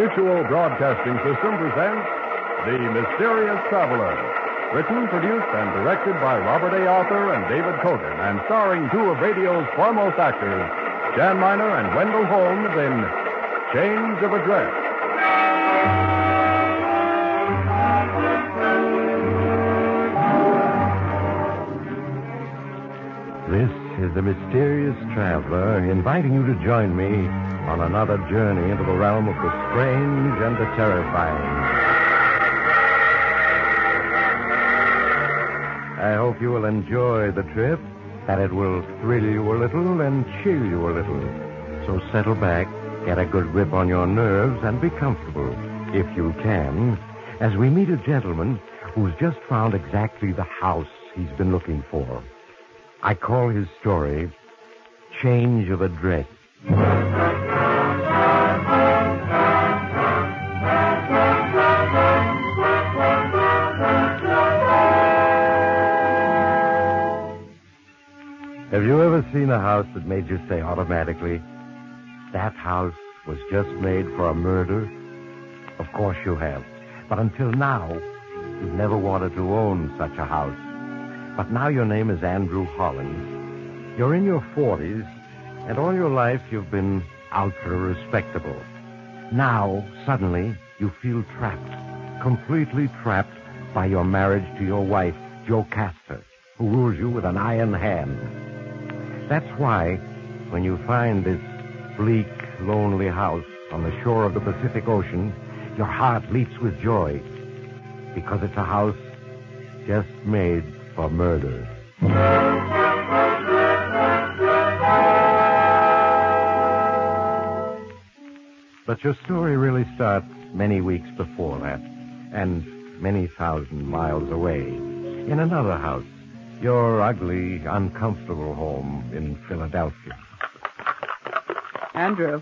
Mutual Broadcasting System presents The Mysterious Traveler. Written, produced, and directed by Robert A. Arthur and David Kogan, and starring two of radio's foremost actors, Jan Miner and Wendell Holmes, in Change of Address. This is the Mysterious Traveler, inviting you to join me on another journey into the realm of the strange and the terrifying. I hope you will enjoy the trip, that it will thrill you a little and chill you a little. So settle back, get a good grip on your nerves, and be comfortable, if you can, as we meet a gentleman who's just found exactly the house he's been looking for. I call his story Change of Address. Have you ever seen a house that made you say automatically, that house was just made for a murder? Of course you have. But until now, you've never wanted to own such a house. But now your name is Andrew Hollins. You're in your 40s, and all your life you've been ultra-respectable. Now, suddenly, you feel trapped, completely trapped by your marriage to your wife, Jocasta, who rules you with an iron hand. That's why, when you find this bleak, lonely house on the shore of the Pacific Ocean, your heart leaps with joy, because it's a house just made for murder. But your story really starts many weeks before that, and many thousand miles away, in another house, your ugly, uncomfortable home in Philadelphia. Andrew.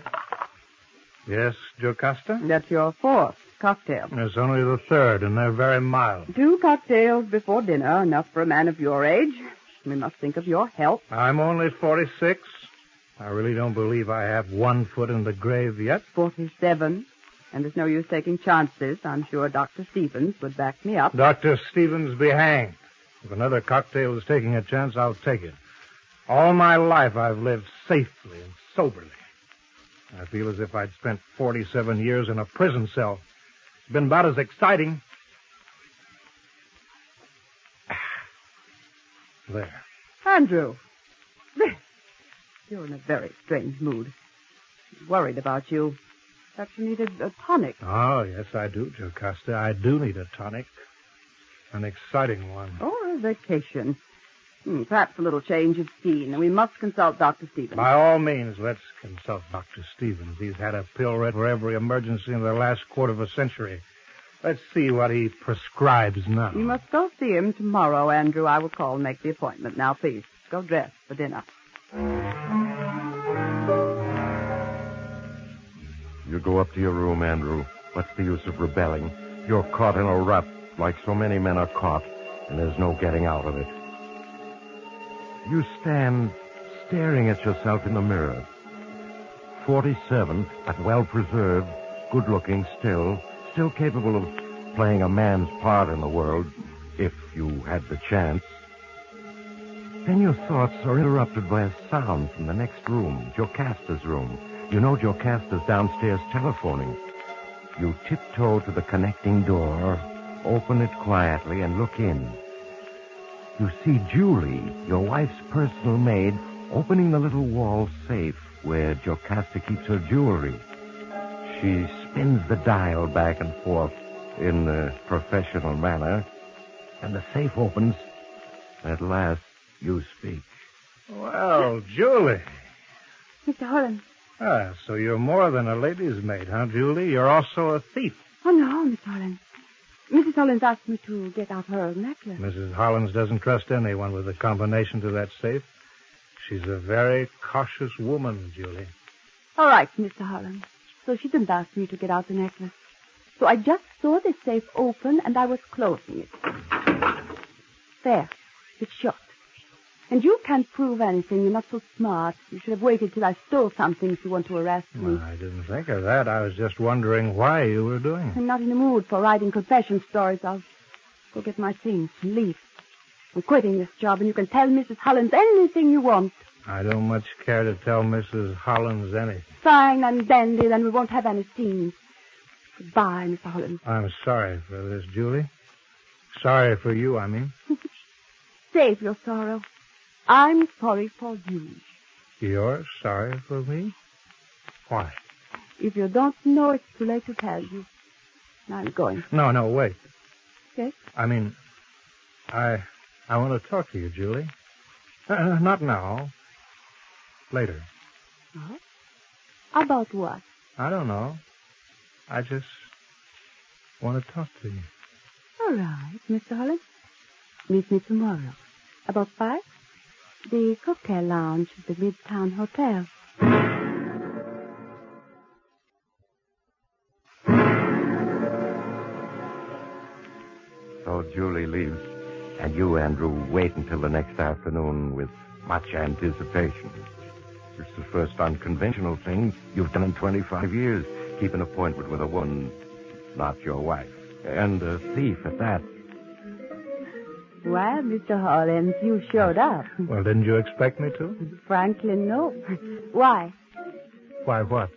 Yes, Jocasta? That's your fourth cocktail. It's only the third, and they're very mild. 2 cocktails before dinner, enough for a man of your age. We must think of your health. I'm only 46. I really don't believe I have 1 foot in the grave yet. 47. And there's no use taking chances. I'm sure Dr. Stevens would back me up. Dr. Stevens be hanged. If another cocktail is taking a chance, I'll take it. All my life I've lived safely and soberly. I feel as if I'd spent 47 years in a prison cell. It's been about as exciting. There. Andrew. You're in a very strange mood. I'm worried about you. Perhaps you needed a tonic. Oh, yes, I do, Jocasta. I do need a tonic. An exciting one. Or a vacation. Perhaps a little change of scene. We must consult Dr. Stevens. By all means, let's consult Dr. Stevens. He's had a pill read for every emergency in the last quarter of a century. Let's see what he prescribes now. You must go see him tomorrow, Andrew. I will call and make the appointment. Now, please, go dress for dinner. You go up to your room, Andrew. What's the use of rebelling? You're caught in a rut, like so many men are caught, and there's no getting out of it. You stand staring at yourself in the mirror. 47, but well-preserved, good-looking still capable of playing a man's part in the world, if you had the chance. Then your thoughts are interrupted by a sound from the next room, Jocasta's room. You know Jocasta's downstairs telephoning. You tiptoe to the connecting door, open it quietly, and look in. You see Julie, your wife's personal maid, opening the little wall safe where Jocasta keeps her jewelry. She spins the dial back and forth in a professional manner, and the safe opens. At last, you speak. Well, Julie. Mr. Hollins. Ah, so you're more than a lady's maid, huh, Julie? You're also a thief. Oh, no, Mr. Hollins. Mrs. Hollins asked me to get out her necklace. Mrs. Hollins doesn't trust anyone with a combination to that safe. She's a very cautious woman, Julie. All right, Mr. Hollins. So she didn't ask me to get out the necklace. So I just saw the safe open, and I was closing it. There. It's shut. And you can't prove anything. You're not so smart. You should have waited till I stole something if you want to arrest me. Well, I didn't think of that. I was just wondering why you were doing it. I'm not in the mood for writing confession stories. I'll go get my things and leave. I'm quitting this job, and you can tell Mrs. Hollins anything you want. I don't much care to tell Mrs. Hollins anything. Fine and dandy, then we won't have any scenes. Goodbye, Mr. Hollins. I'm sorry for this, Julie. Sorry for you, I mean. Save your sorrow. I'm sorry for you. You're sorry for me? Why? If you don't know, it's too late to tell you. I'm going. No, wait. Yes? I mean, I want to talk to you, Julie. Not now. Later. Oh? About what? I don't know. I just want to talk to you. All right, Mr. Hollins. Meet me tomorrow. About 5? The cocktail lounge at the Midtown Hotel. So Julie leaves, and you, Andrew, wait until the next afternoon with much anticipation. It's the first unconventional thing you've done in 25 years. Keep an appointment with a woman, not your wife. And a thief at that. Well, Mr. Hollins, you showed up. Well, didn't you expect me to? Frankly, no. Why? Why, what?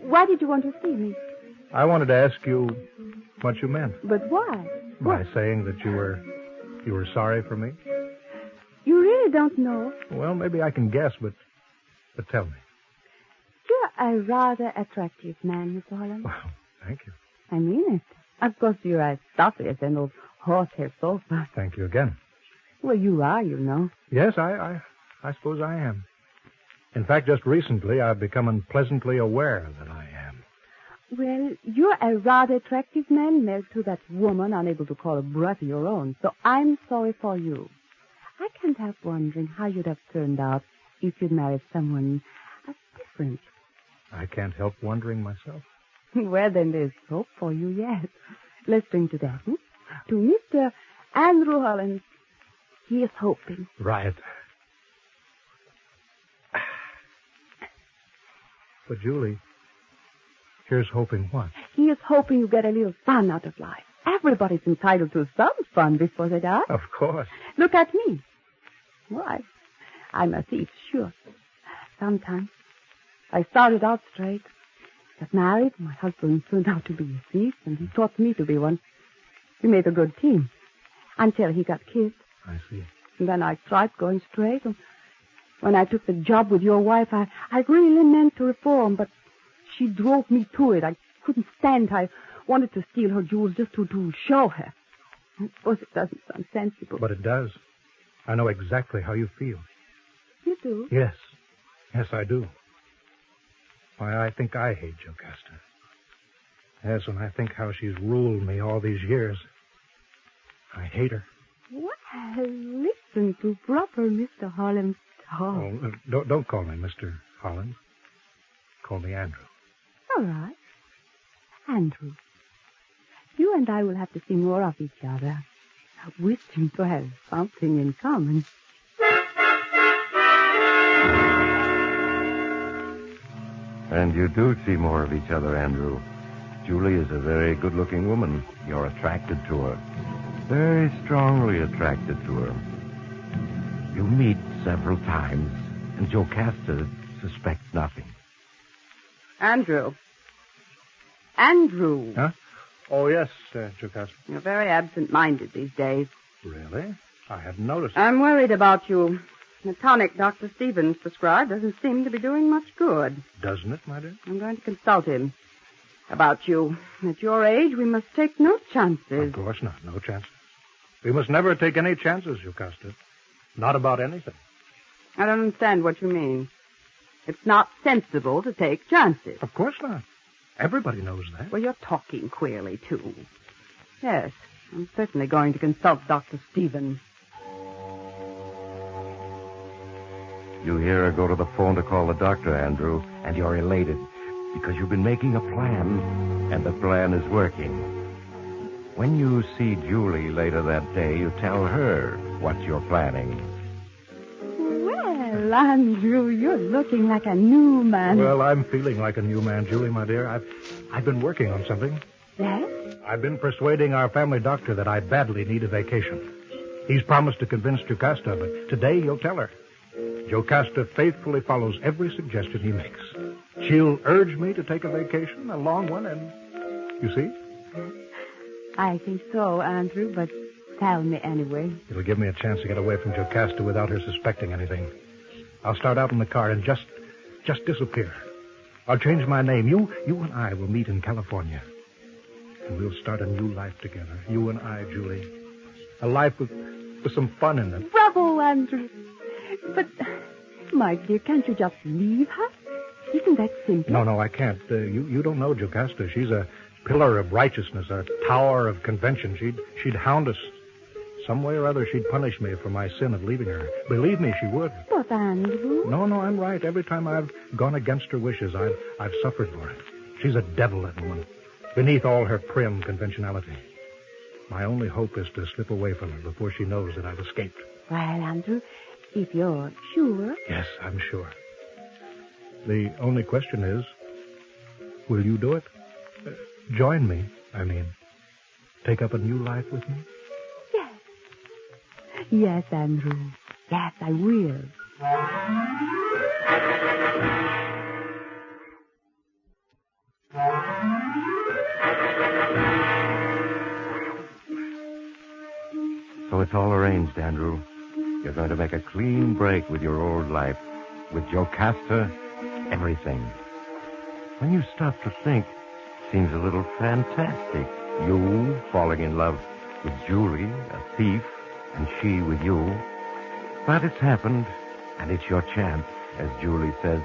Why did you want to see me? I wanted to ask you what you meant. But why? By saying that you were sorry for me? You really don't know. Well, maybe I can guess, but tell me. You're a rather attractive man, Mr. Hollins. Well, thank you. I mean it. Of course, you're as stuffy as an old horsehair sofa. Thank you again. Well, you are, you know. Yes, I suppose I am. In fact, just recently, I've become unpleasantly aware that I am. Well, you're a rather attractive man married to that woman unable to call a breath of your own, so I'm sorry for you. I can't help wondering how you'd have turned out if you'd married someone as different. I can't help wondering myself. Well, then there's hope for you yet. Let's drink to that, To Mr. Andrew Hollins. He is hoping. Right. But, Julie, here's hoping what? He is hoping you get a little fun out of life. Everybody's entitled to some fun before they die. Of course. Look at me. Why? I'm a thief, sure. Sometimes. I started out straight. Got married. My husband turned out to be a thief, and he taught me to be one. We made a good team. Until he got killed. I see. And then I tried going straight. And when I took the job with your wife, I really meant to reform, but she drove me to it. I couldn't stand. I wanted to steal her jewels just to show her. I suppose it doesn't sound sensible. But it does. I know exactly how you feel. You do? Yes. Yes, I do. Why, I think I hate Jocasta. Yes, when I think how she's ruled me all these years, I hate her. Well, listen to proper Mr. Hollins talk. Oh, don't call me Mr. Hollins. Call me Andrew. All right. Andrew, you and I will have to see more of each other. We seem to have something in common. And you do see more of each other, Andrew. Julie is a very good-looking woman. You're attracted to her. Very strongly attracted to her. You meet several times, and Jocasta suspects nothing. Andrew. Andrew. Huh? Oh, yes, Jocasta. You're very absent-minded these days. Really? I hadn't noticed. I'm worried about you. The tonic Dr. Stevens prescribed doesn't seem to be doing much good. Doesn't it, my dear? I'm going to consult him about you. At your age, we must take no chances. Of course not. No chances. We must never take any chances, Jocasta. Not about anything. I don't understand what you mean. It's not sensible to take chances. Of course not. Everybody knows that. Well, you're talking queerly, too. Yes, I'm certainly going to consult Dr. Stevens. You hear her go to the phone to call the doctor, Andrew, and you're elated because you've been making a plan, and the plan is working. When you see Julie later that day, you tell her what you're planning. Andrew, you're looking like a new man. Well, I'm feeling like a new man, Julie, my dear. I've been working on something. Yes? I've been persuading our family doctor that I badly need a vacation. He's promised to convince Jocasta, but today he'll tell her. Jocasta faithfully follows every suggestion he makes. She'll urge me to take a vacation, a long one, and... You see? I think so, Andrew, but tell me anyway. It'll give me a chance to get away from Jocasta without her suspecting anything. I'll start out in the car and just disappear. I'll change my name. You and I will meet in California. And we'll start a new life together. You and I, Julie. A life with some fun in it. Bravo, Andrew. But, my dear, can't you just leave her? Isn't that simple? No, I can't. You don't know Jocasta. She's a pillar of righteousness, a tower of convention. She'd hound us. Some way or other, she'd punish me for my sin of leaving her. Believe me, she would. But, Andrew... No, I'm right. Every time I've gone against her wishes, I've suffered for it. She's a devil, that woman, beneath all her prim conventionality. My only hope is to slip away from her before she knows that I've escaped. Well, Andrew, if you're sure... Yes, I'm sure. The only question is, will you do it? Join me, I mean. Take up a new life with me? Yes. Yes, Andrew. Yes, I will. So it's all arranged, Andrew. You're going to make a clean break with your old life. With Jocasta, everything. When you stop to think, it seems a little fantastic. You falling in love with Julie, a thief, and she with you. But it's happened, and it's your chance, as Julie says,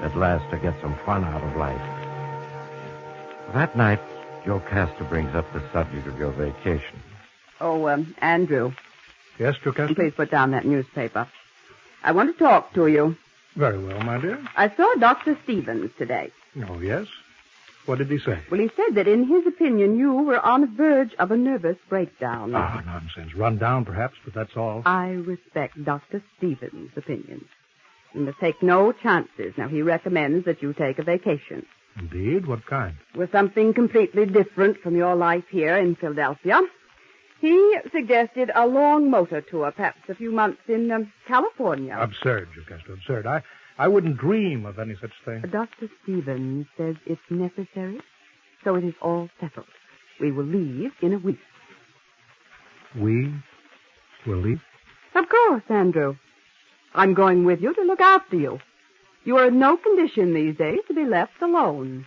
at last to get some fun out of life. That night, Jocasta brings up the subject of your vacation. Oh, Andrew. Yes, Jocasta? Please put down that newspaper. I want to talk to you. Very well, my dear. I saw Dr. Stevens today. Oh, yes? What did he say? Well, he said that in his opinion you were on the verge of a nervous breakdown. Ah, nonsense. Run down, perhaps, but that's all. I respect Dr. Stevens' opinion. You must take no chances. Now, he recommends that you take a vacation. Indeed? What kind? With something completely different from your life here in Philadelphia. He suggested a long motor tour, perhaps a few months in California. Absurd, Jocasta, absurd. I wouldn't dream of any such thing. Dr. Stevens says it's necessary, so it is all settled. We will leave in a week. We will leave? Of course, Andrew. I'm going with you to look after you. You are in no condition these days to be left alone.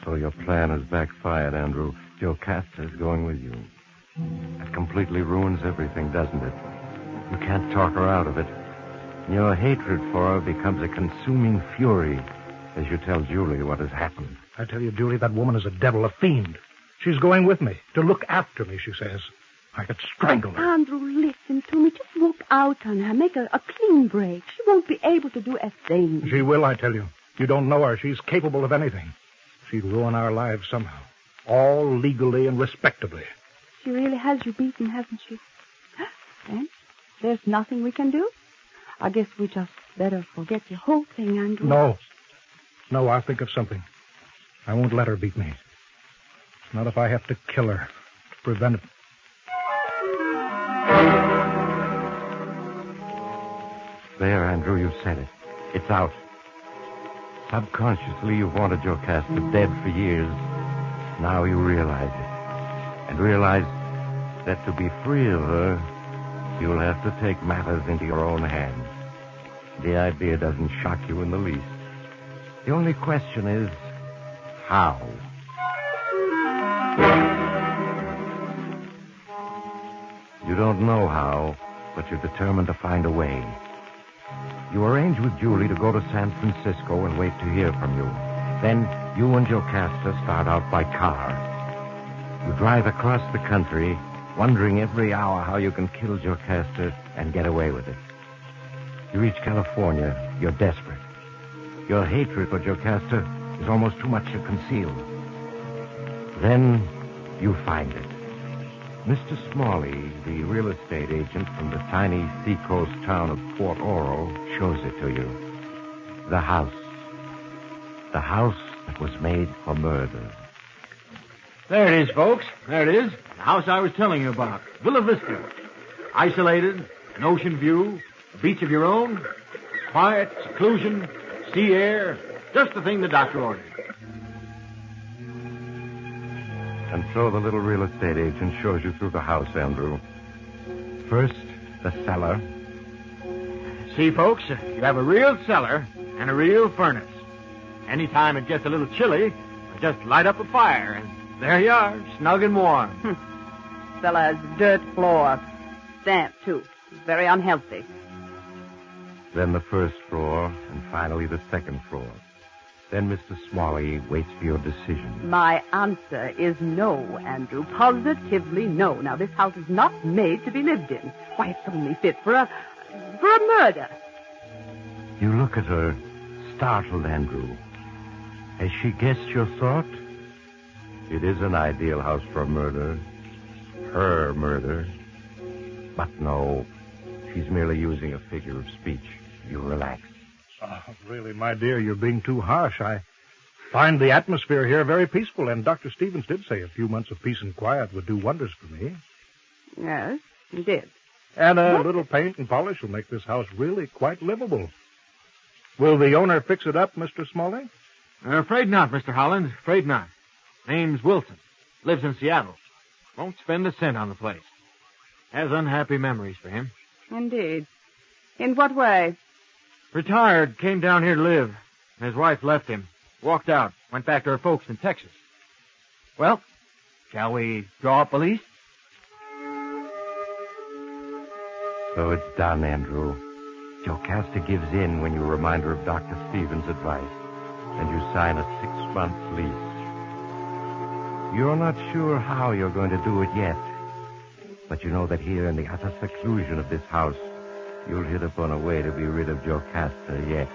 So your plan has backfired, Andrew. Jocasta's going with you. That completely ruins everything, doesn't it? You can't talk her out of it. Your hatred for her becomes a consuming fury as you tell Julie what has happened. I tell you, Julie, that woman is a devil, a fiend. She's going with me to look after me, she says. I could strangle her. Andrew, listen to me. Just look out on her. Make a clean break. She won't be able to do a thing. She will, I tell you. You don't know her. She's capable of anything. She'd ruin our lives somehow. All legally and respectably. She really has you beaten, hasn't she? Then there's nothing we can do. I guess we just better forget the whole thing, Andrew. No, I'll think of something. I won't let her beat me. Not if I have to kill her to prevent it. There, Andrew, you've said it. It's out. Subconsciously, you've wanted Jocasta dead for years. Now you realize it. And realize that to be free of her, you'll have to take matters into your own hands. The idea doesn't shock you in the least. The only question is, how? You don't know how, but you're determined to find a way. You arrange with Julie to go to San Francisco and wait to hear from you. Then you and Jocasta start out by car. You drive across the country, wondering every hour how you can kill Jocasta and get away with it. You reach California. You're desperate. Your hatred for Jocasta is almost too much to conceal. Then you find it. Mr. Smalley, the real estate agent from the tiny seacoast town of Port Oro, shows it to you. The house. The house that was made for murder. There it is, folks. There it is. The house I was telling you about. Villa Vista. Isolated, an ocean view, a beach of your own, quiet, seclusion, sea air. Just the thing the doctor ordered. And so the little real estate agent shows you through the house, Andrew. First, the cellar. See, folks, you have a real cellar and a real furnace. Anytime it gets a little chilly, I just light up a fire, and there you are, snug and warm. Cellar has dirt floor. Damp, too. Very unhealthy. Then the first floor, and finally the second floor. Then Mr. Smalley waits for your decision. My answer is no, Andrew. Positively no. Now, this house is not made to be lived in. Why, it's only fit for a murder. You look at her, startled, Andrew. Has she guessed your thought? It is an ideal house for a murder. Her murder. But no, she's merely using a figure of speech. You relax. Oh, really, my dear, you're being too harsh. I find the atmosphere here very peaceful, and Dr. Stevens did say a few months of peace and quiet would do wonders for me. Yes, he did. And a little paint and polish will make this house really quite livable. Will the owner fix it up, Mr. Smalley? Afraid not, Mr. Holland. Afraid not. Name's Wilson. Lives in Seattle. Won't spend a cent on the place. Has unhappy memories for him. Indeed. In what way? Retired, came down here to live. His wife left him. Walked out. Went back to her folks in Texas. Well, shall we draw up a lease? So it's done, Andrew. Jocasta gives in when you remind her of Dr. Stevens' advice, and you sign a 6-month lease. You're not sure how you're going to do it yet, but you know that here in the utter seclusion of this house, you'll hit upon a way to be rid of Jocasta yet.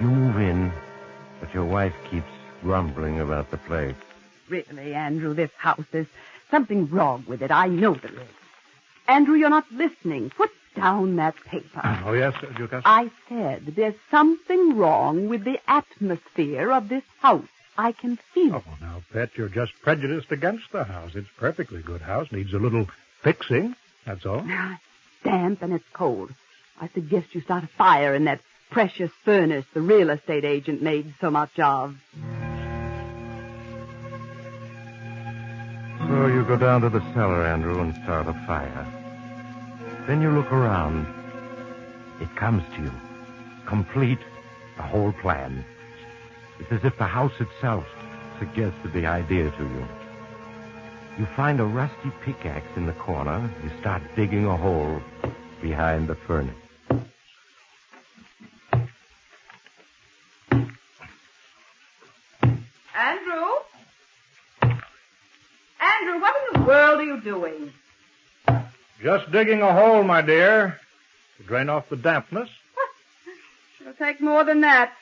You move in, but your wife keeps grumbling about the place. Really, Andrew, this house, there's something wrong with it. I know there is. Andrew, you're not listening. Put down that paper. Oh, yes, Jocasta? I said there's something wrong with the atmosphere of this house. I can feel it. Oh, now, Pet, you're just prejudiced against the house. It's a perfectly good house. Needs a little fixing, that's all. It's damp and it's cold. I suggest you start a fire in that precious furnace the real estate agent made so much of. So you go down to the cellar, Andrew, and start a fire. Then you look around. It comes to you. Complete, the whole plan. It's as if the house itself suggested the idea to you. You find a rusty pickaxe in the corner. You start digging a hole behind the furnace. Andrew? Andrew, what in the world are you doing? Just digging a hole, my dear, to drain off the dampness. It'll take more than that.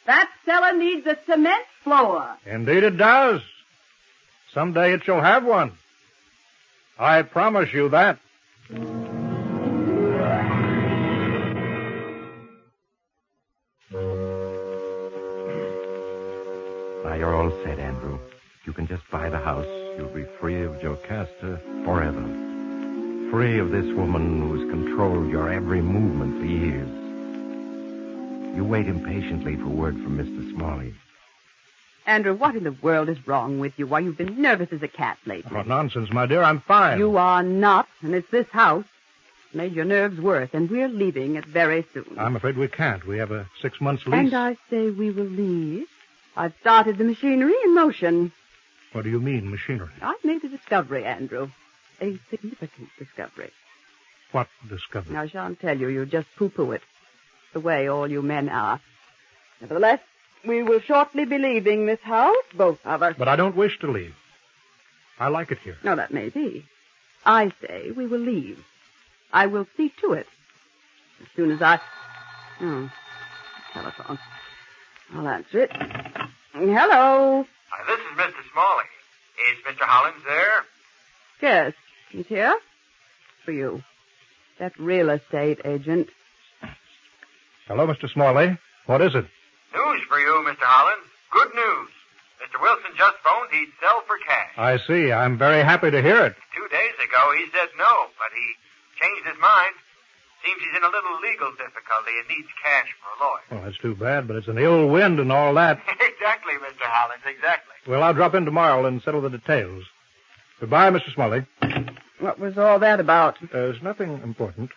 That cellar needs a cement floor. Indeed it does. Someday it shall have one. I promise you that. Now you're all set, Andrew. You can just buy the house. You'll be free of Jocasta forever. Free of this woman who's controlled your every movement for years. You wait impatiently for word from Mr. Smalley. Andrew, what in the world is wrong with you? Why, you've been nervous as a cat lately. Oh, nonsense, my dear. I'm fine. You are not, and it's this house. It's made your nerves worse, and we're leaving it very soon. I'm afraid we can't. We have a 6-month lease. And I say we will leave. I've started the machinery in motion. What do you mean, machinery? I've made a discovery, Andrew. A significant discovery. What discovery? I shan't tell you. You just poo-poo it. The way all you men are. Nevertheless, we will shortly be leaving this house, both of us. But I don't wish to leave. I like it here. No, that may be. I say we will leave. I will see to it. As soon as I... Oh, telephone. I'll answer it. Hello. This is Mr. Smalley. Is Mr. Hollins there? Yes, he's here. For you. That real estate agent. Hello, Mr. Smalley. What is it? News for you, Mr. Holland. Good news. Mr. Wilson just phoned he'd sell for cash. I see. I'm very happy to hear it. 2 days ago, he said no, but he changed his mind. Seems he's in a little legal difficulty and needs cash for a lawyer. Well, that's too bad, but it's an ill wind and all that. Exactly, Mr. Holland, exactly. Well, I'll drop in tomorrow and settle the details. Goodbye, Mr. Smalley. What was all that about? There's nothing important.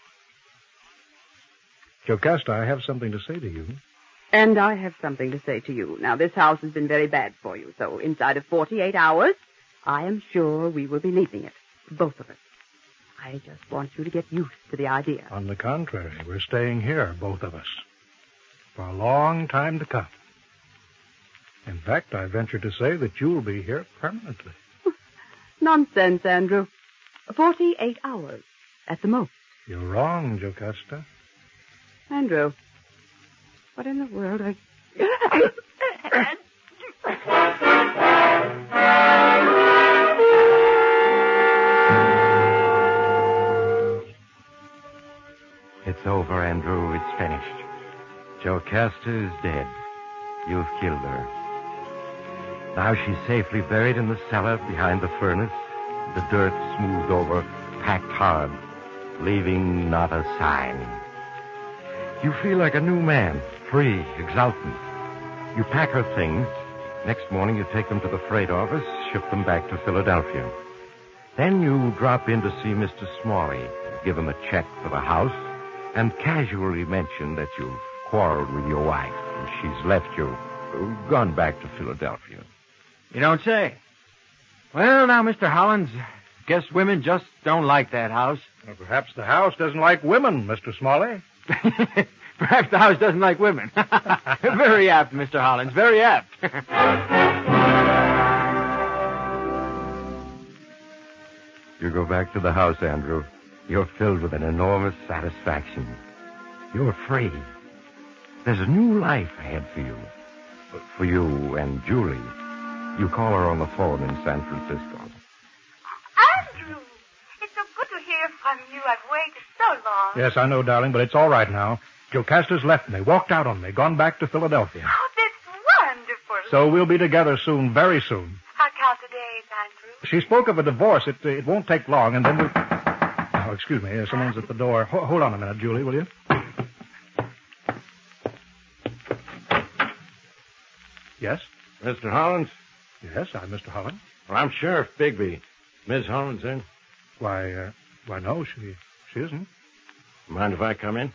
Jocasta, I have something to say to you. And I have something to say to you. Now, this house has been very bad for you, so inside of 48 hours, I am sure we will be leaving it. Both of us. I just want you to get used to the idea. On the contrary, we're staying here, both of us, for a long time to come. In fact, I venture to say that you'll be here permanently. Nonsense, Andrew. 48 hours, at the most. You're wrong, Jocasta. Andrew, what in the world are... It's over, Andrew. It's finished. Jocasta is dead. You've killed her. Now she's safely buried in the cellar behind the furnace, the dirt smoothed over, packed hard, leaving not a sign. You feel like a new man, free, exultant. You pack her things. Next morning you take them to the freight office, ship them back to Philadelphia. Then you drop in to see Mr. Smalley, give him a check for the house, and casually mention that you've quarreled with your wife and she's left you, gone back to Philadelphia. You don't say. Well, now, Mr. Hollins, guess women just don't like that house. Well, perhaps the house doesn't like women, Mr. Smalley. Perhaps the house doesn't like women. Very apt, Mr. Hollins, very apt. You go back to the house, Andrew. You're filled with an enormous satisfaction. You're free. There's a new life ahead for you. For you and Julie. You call her on the phone in San Francisco. Andrew! It's so good to hear from you. I've waited so long. Yes, I know, darling, but it's all right now. Jocasta's left me, walked out on me, gone back to Philadelphia. Oh, that's wonderful. So we'll be together soon, very soon. How count the days, Andrew? She spoke of a divorce. It won't take long, and then we'll... Oh, excuse me. Someone's at the door. Hold on a minute, Julie, will you? Yes? Mr. Hollins? Yes, I'm Mr. Holland. Well, I'm Sheriff Bigby. Miss Hollins in? Why, no, she isn't. Mind if I come in?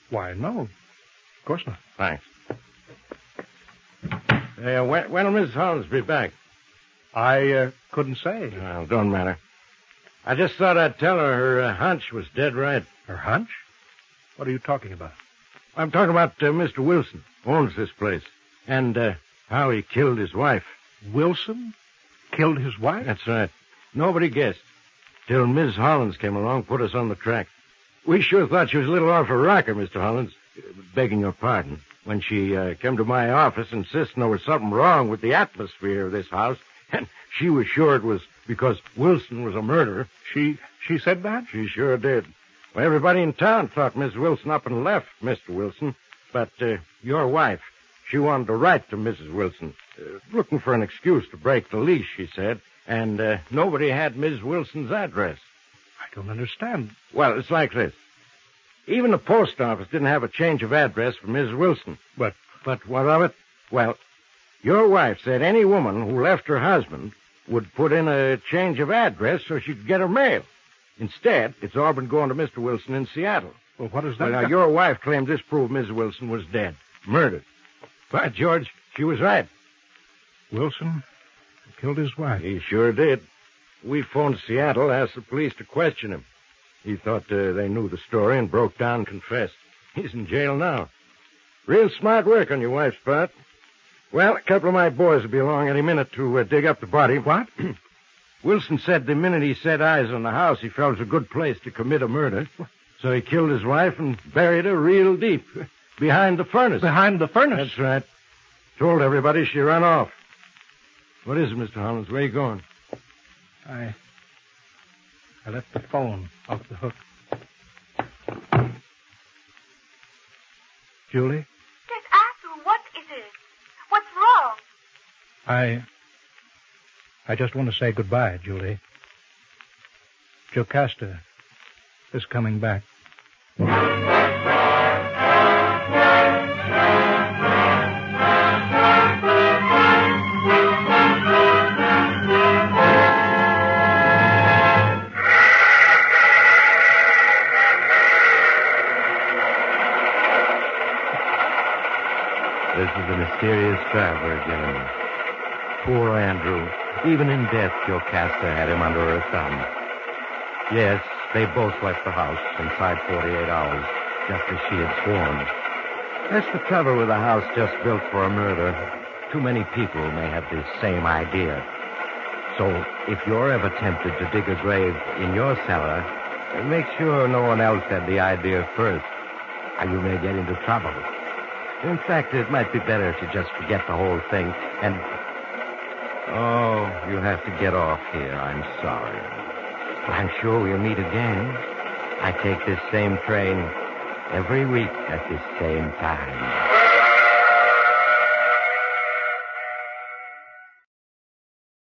Why, no. Of course not. Thanks. When will Miss Hollins be back? I couldn't say. Well, don't matter. I just thought I'd tell her hunch was dead right. Her hunch? What are you talking about? I'm talking about Mr. Wilson, owns this place, and how he killed his wife. Wilson killed his wife? That's right. Nobody guessed. Till Miss Hollins came along, put us on the track. We sure thought she was a little off her rocker, Mr. Hollins. Begging your pardon. When she came to my office insisting there was something wrong with the atmosphere of this house, and she was sure it was because Wilson was a murderer. She said that? She sure did. Well, everybody in town thought Miss Wilson up and left Mr. Wilson. But your wife, she wanted to write to Mrs. Wilson, looking for an excuse to break the lease, she said. And nobody had Miss Wilson's address. I don't understand. Well, it's like this. Even the post office didn't have a change of address for Miss Wilson. But what of it? Well, your wife said any woman who left her husband would put in a change of address so she could get her mail. Instead, it's all been going to Mr. Wilson in Seattle. Well, what is that? Well, now, your wife claimed this proved Miss Wilson was dead. Murdered. By George, she was right. Wilson killed his wife. He sure did. We phoned Seattle, asked the police to question him. He thought they knew the story and broke down and confessed. He's in jail now. Real smart work on your wife's part. Well, a couple of my boys will be along any minute to dig up the body. What? Wilson said the minute he set eyes on the house, he felt it was a good place to commit a murder. So he killed his wife and buried her real deep, behind the furnace. Behind the furnace? That's right. Told everybody she ran off. What is it, Mr. Hollins? Where are you going? I left the phone off the hook. Julie? Yes, Andrew, what is it? What's wrong? I just want to say goodbye, Julie. Jocasta is coming back. This is the mysterious traveler again. Poor Andrew. Even in death, Jocasta had him under her thumb. Yes, they both left the house inside 48 hours, just as she had sworn. That's the trouble with a house just built for a murder. Too many people may have the same idea. So, if you're ever tempted to dig a grave in your cellar, make sure no one else had the idea first, or you may get into trouble. In fact, it might be better to just forget the whole thing and... Oh, you have to get off here. I'm sorry. But I'm sure we'll meet again. I take this same train every week at this same time.